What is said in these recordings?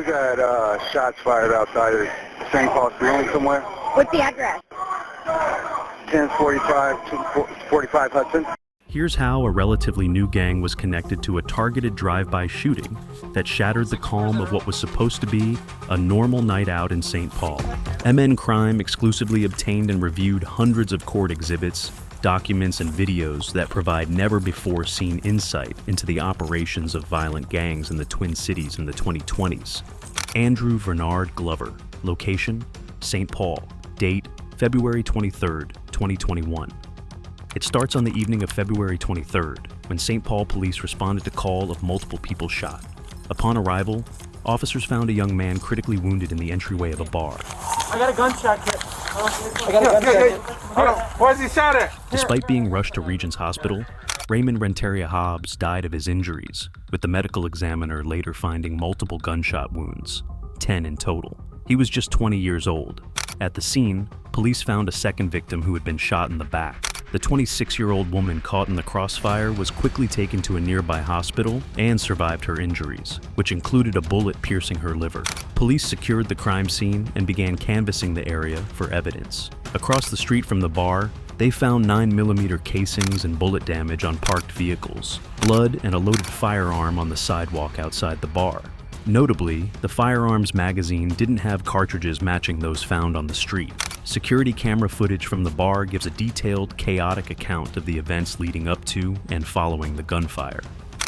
we got shots fired outside of St. Paul Saloon somewhere. What's the address? 1045 to 45 Hudson. Here's how a relatively new gang was connected to a targeted drive-by shooting that shattered the calm of what was supposed to be a normal night out in St. Paul. MN Crime exclusively obtained and reviewed hundreds of court exhibits, documents, and videos that provide never-before-seen insight into the operations of violent gangs in the Twin Cities in the 2020s. Andrew Bernard Glover. Location: St. Paul. Date: February 23rd, 2021. It starts on the evening of February 23rd, when St. Paul police responded to call of multiple people shot. Upon arrival, officers found a young man critically wounded in the entryway of a bar. I got a gunshot kit. Where's he shot at? Despite being rushed to Regents Hospital, Raymond Renteria Hobbs died of his injuries, with the medical examiner later finding multiple gunshot wounds, 10 in total. He was just 20 years old. At the scene, police found a second victim who had been shot in the back. The 26-year-old woman caught in the crossfire was quickly taken to a nearby hospital and survived her injuries, which included a bullet piercing her liver. Police secured the crime scene and began canvassing the area for evidence. Across the street from the bar, they found 9mm casings and bullet damage on parked vehicles, blood and a loaded firearm on the sidewalk outside the bar. Notably, the firearms magazine didn't have cartridges matching those found on the street. Security camera footage from the bar gives a detailed, chaotic account of the events leading up to and following the gunfire.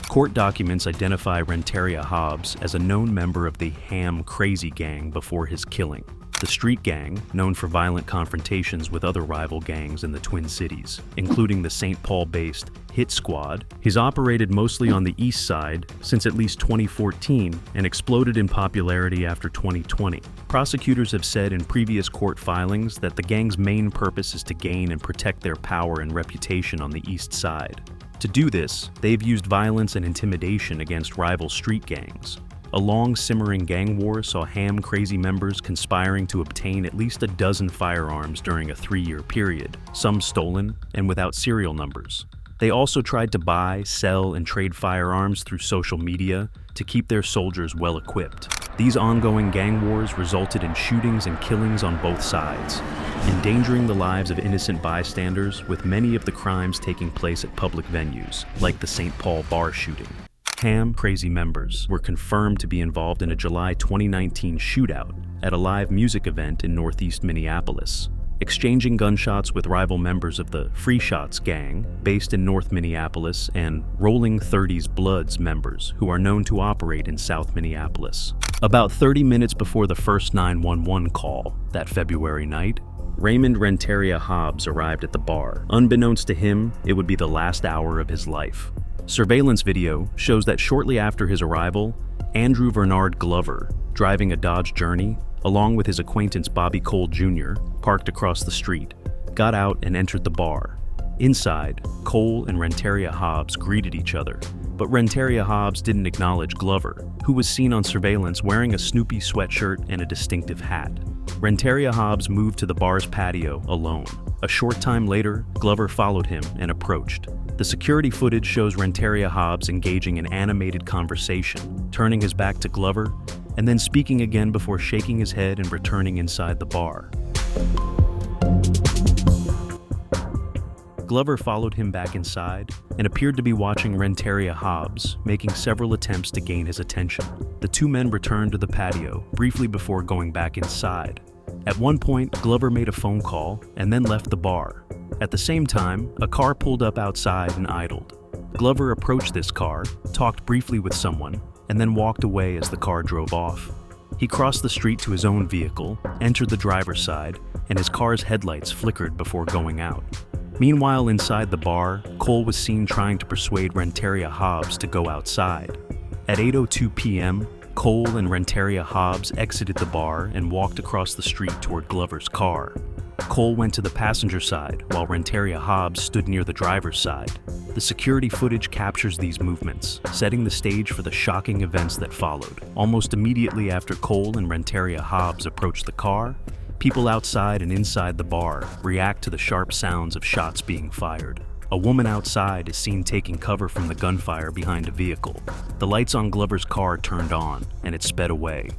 Court documents identify Renteria Hobbs as a known member of the Ham Crazy Gang before his killing, the street gang known for violent confrontations with other rival gangs in the Twin Cities, including the St. Paul-based Hit Squad. He's operated mostly on the east side since at least 2014 and exploded in popularity after 2020. Prosecutors have said in previous court filings that the gang's main purpose is to gain and protect their power and reputation on the east side. To do this, they've used violence and intimidation against rival street gangs. A long simmering gang war saw Ham Crazy members conspiring to obtain at least a dozen firearms during a 3-year period, some stolen and without serial numbers. They also tried to buy, sell, and trade firearms through social media to keep their soldiers well equipped. These ongoing gang wars resulted in shootings and killings on both sides, endangering the lives of innocent bystanders, with many of the crimes taking place at public venues, like the St. Paul bar shooting. Ham Crazy members were confirmed to be involved in a July 2019 shootout at a live music event in northeast Minneapolis, exchanging gunshots with rival members of the Free Shots gang, based in North Minneapolis, and Rolling 30s Bloods members, who are known to operate in South Minneapolis. About 30 minutes before the first 911 call that February night, Raymond Renteria Hobbs arrived at the bar. Unbeknownst to him, it would be the last hour of his life. Surveillance video shows that shortly after his arrival, Andrew Bernard Glover, driving a Dodge Journey, along with his acquaintance Bobby Cole Jr., parked across the street, got out and entered the bar. Inside, Cole and Renteria Hobbs greeted each other, but Renteria Hobbs didn't acknowledge Glover, who was seen on surveillance wearing a Snoopy sweatshirt and a distinctive hat. Renteria Hobbs moved to the bar's patio alone. A short time later, Glover followed him and approached. The security footage shows Renteria Hobbs engaging in animated conversation, turning his back to Glover, and then speaking again before shaking his head and returning inside the bar. Glover followed him back inside and appeared to be watching Renteria Hobbs, making several attempts to gain his attention. The two men returned to the patio briefly before going back inside. At one point, Glover made a phone call and then left the bar. At the same time, a car pulled up outside and idled. Glover approached this car, talked briefly with someone, and then walked away as the car drove off. He crossed the street to his own vehicle, entered the driver's side, and his car's headlights flickered before going out. Meanwhile, inside the bar, Cole was seen trying to persuade Renteria Hobbs to go outside. At 8:02 p.m., Cole and Renteria Hobbs exited the bar and walked across the street toward Glover's car. Cole went to the passenger side while Renteria Hobbs stood near the driver's side. The security footage captures these movements, setting the stage for the shocking events that followed. Almost immediately after Cole and Renteria Hobbs approached the car, people outside and inside the bar react to the sharp sounds of shots being fired. A woman outside is seen taking cover from the gunfire behind a vehicle. The lights on Glover's car turned on, and it sped away.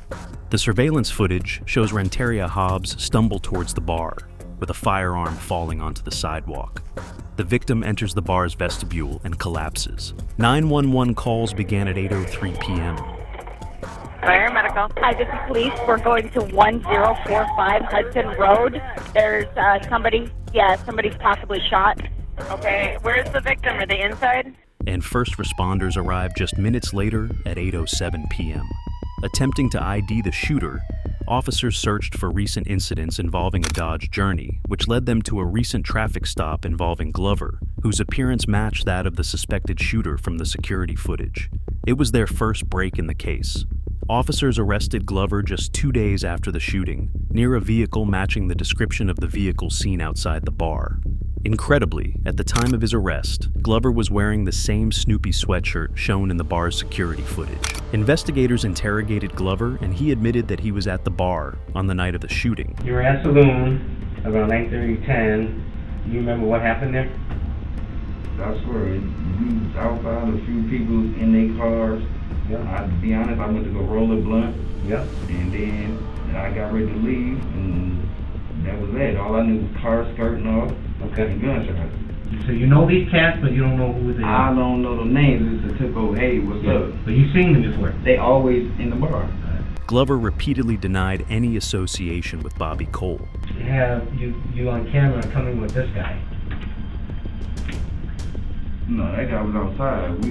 The surveillance footage shows Renteria Hobbs stumble towards the bar, with a firearm falling onto the sidewalk. The victim enters the bar's vestibule and collapses. 911 calls began at 8:03 p.m. Fire medical. Hi, this is police. We're going to 1045 Hudson Road. There's somebody's possibly shot. Okay, where's the victim? Are they inside? And first responders arrived just minutes later at 8:07 p.m. Attempting to ID the shooter, officers searched for recent incidents involving a Dodge Journey, which led them to a recent traffic stop involving Glover, whose appearance matched that of the suspected shooter from the security footage. It was their first break in the case. Officers arrested Glover just 2 days after the shooting, near a vehicle matching the description of the vehicle seen outside the bar. Incredibly, at the time of his arrest, Glover was wearing the same Snoopy sweatshirt shown in the bar's security footage. Investigators interrogated Glover, and he admitted that he was at the bar on the night of the shooting. You were at Saloon around 9:30, 10. You remember what happened there? I swear, we was outside, a few people in their cars. Yeah. To be honest, I went to go roll a blunt. Yep. And then I got ready to leave, and that was it. All I knew was cars skirting off and gunshots. So you know these cats, but you don't know who they are? I don't know the names. It's a typical, hey, what's up? But you've seen them before? They always in the bar. Glover repeatedly denied any association with Bobby Cole. You have you on camera coming with this guy. No, that guy was outside.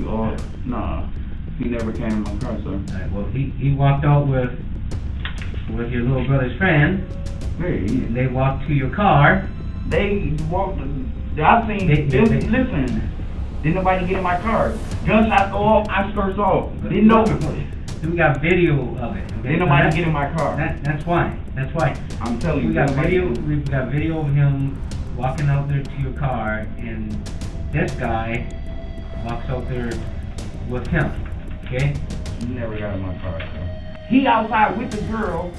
He never came in my car, sir. All right, well, he walked out with your little brother's friend. Hey, And they walked to your car. they walked. I seen. Listen, didn't nobody get in my car. Gunshots go off. I skirts off. Didn't know. We got video of it. Okay? Didn't nobody get in my car. That's why. I'm telling you. We've got video of him walking out there to your car, and this guy walks out there with him. Okay? He never got in my car, sir. He outside with the girl.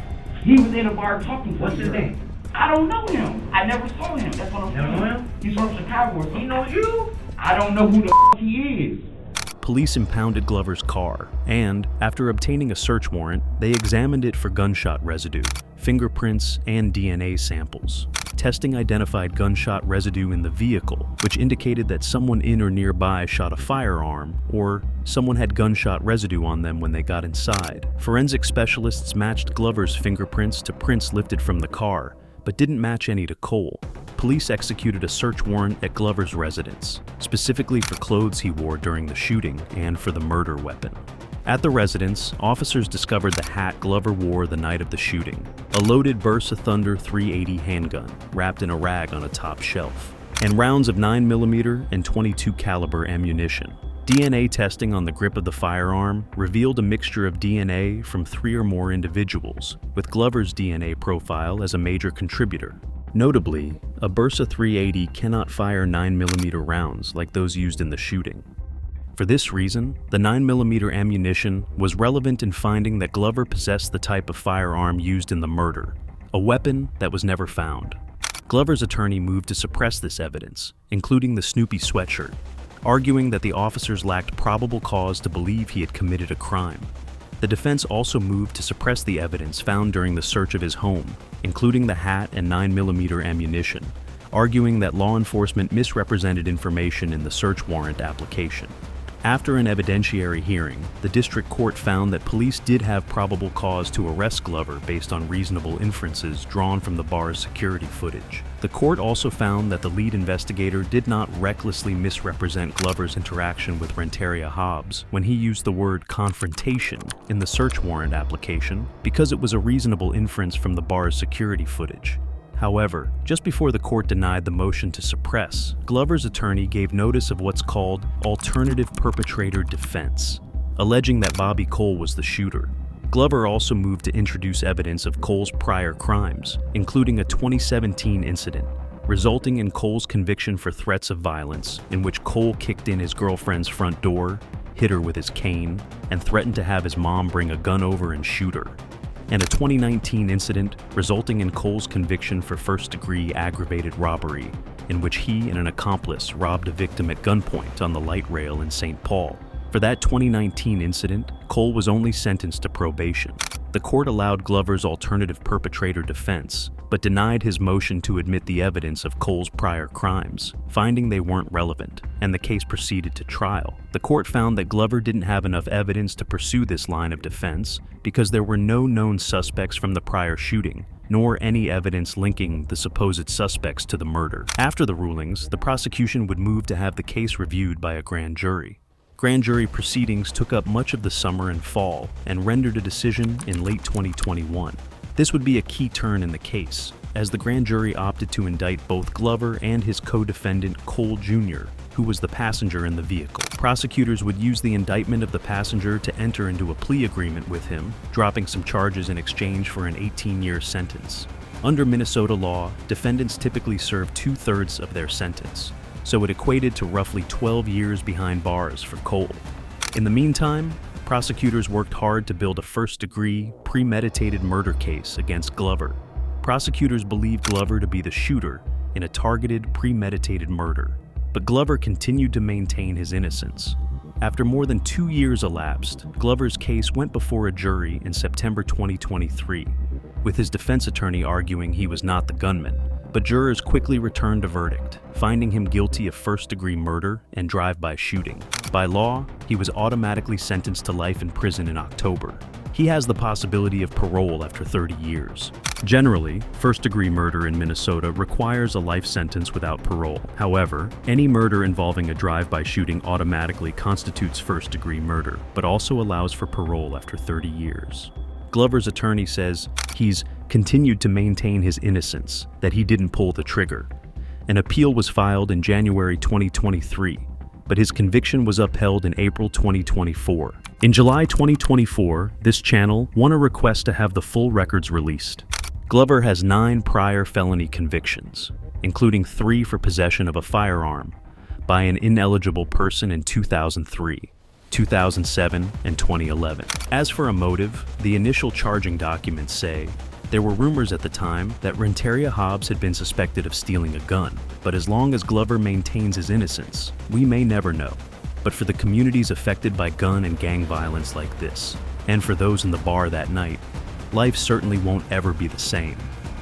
He was in a bar talking to What's the his girl. name? I don't know him. I never saw him. That's what I'm saying. Never know him? He's from Chicago or something. He knows you? I don't know who the f*** he is. Police impounded Glover's car, and, after obtaining a search warrant, they examined it for gunshot residue, fingerprints, and DNA samples. Testing identified gunshot residue in the vehicle, which indicated that someone in or nearby shot a firearm, or someone had gunshot residue on them when they got inside. Forensic specialists matched Glover's fingerprints to prints lifted from the car, but didn't match any to Cole. Police executed a search warrant at Glover's residence, specifically for clothes he wore during the shooting and for the murder weapon. At the residence, officers discovered the hat Glover wore the night of the shooting, a loaded Burst of Thunder .380 handgun wrapped in a rag on a top shelf, and rounds of 9mm and .22 caliber ammunition. DNA testing on the grip of the firearm revealed a mixture of DNA from 3 or more individuals, with Glover's DNA profile as a major contributor. Notably, a Bursa .380 cannot fire 9mm rounds like those used in the shooting. For this reason, the 9mm ammunition was relevant in finding that Glover possessed the type of firearm used in the murder, a weapon that was never found. Glover's attorney moved to suppress this evidence, including the Snoopy sweatshirt, arguing that the officers lacked probable cause to believe he had committed a crime. The defense also moved to suppress the evidence found during the search of his home, including the hat and 9mm ammunition, arguing that law enforcement misrepresented information in the search warrant application. After an evidentiary hearing, the district court found that police did have probable cause to arrest Glover based on reasonable inferences drawn from the bar's security footage. The court also found that the lead investigator did not recklessly misrepresent Glover's interaction with Renteria Hobbs when he used the word confrontation in the search warrant application because it was a reasonable inference from the bar's security footage. However, just before the court denied the motion to suppress, Glover's attorney gave notice of what's called alternative perpetrator defense, alleging that Bobby Cole was the shooter. Glover also moved to introduce evidence of Cole's prior crimes, including a 2017 incident, resulting in Cole's conviction for threats of violence, in which Cole kicked in his girlfriend's front door, hit her with his cane, and threatened to have his mom bring a gun over and shoot her, and a 2019 incident resulting in Cole's conviction for first-degree aggravated robbery, in which he and an accomplice robbed a victim at gunpoint on the light rail in St. Paul. For that 2019 incident, Cole was only sentenced to probation. The court allowed Glover's alternative perpetrator defense, but denied his motion to admit the evidence of Cole's prior crimes, finding they weren't relevant, and the case proceeded to trial. The court found that Glover didn't have enough evidence to pursue this line of defense because there were no known suspects from the prior shooting, nor any evidence linking the supposed suspects to the murder. After the rulings, the prosecution would move to have the case reviewed by a grand jury. Grand jury proceedings took up much of the summer and fall and rendered a decision in late 2021. This would be a key turn in the case, as the grand jury opted to indict both Glover and his co-defendant Cole Jr., who was the passenger in the vehicle. Prosecutors would use the indictment of the passenger to enter into a plea agreement with him, dropping some charges in exchange for an 18-year sentence. Under Minnesota law, defendants typically serve 2/3 of their sentence, so it equated to roughly 12 years behind bars for Cole. In the meantime, prosecutors worked hard to build a first-degree, premeditated murder case against Glover. Prosecutors believed Glover to be the shooter in a targeted, premeditated murder, but Glover continued to maintain his innocence. After more than 2 years elapsed, Glover's case went before a jury in September 2023, with his defense attorney arguing he was not the gunman. But jurors quickly returned a verdict, finding him guilty of first-degree murder and drive-by shooting. By law, he was automatically sentenced to life in prison in October. He has the possibility of parole after 30 years. Generally, first-degree murder in Minnesota requires a life sentence without parole. However, any murder involving a drive-by shooting automatically constitutes first-degree murder, but also allows for parole after 30 years. Glover's attorney says he's continued to maintain his innocence, that he didn't pull the trigger. An appeal was filed in January 2023, but his conviction was upheld in April 2024. In July 2024, this channel won a request to have the full records released. Glover has 9 prior felony convictions, including 3 for possession of a firearm by an ineligible person in 2003. 2007, and 2011. As for a motive, the initial charging documents say there were rumors at the time that Renteria Hobbs had been suspected of stealing a gun, but as long as Glover maintains his innocence, we may never know. But for the communities affected by gun and gang violence like this, and for those in the bar that night, life certainly won't ever be the same.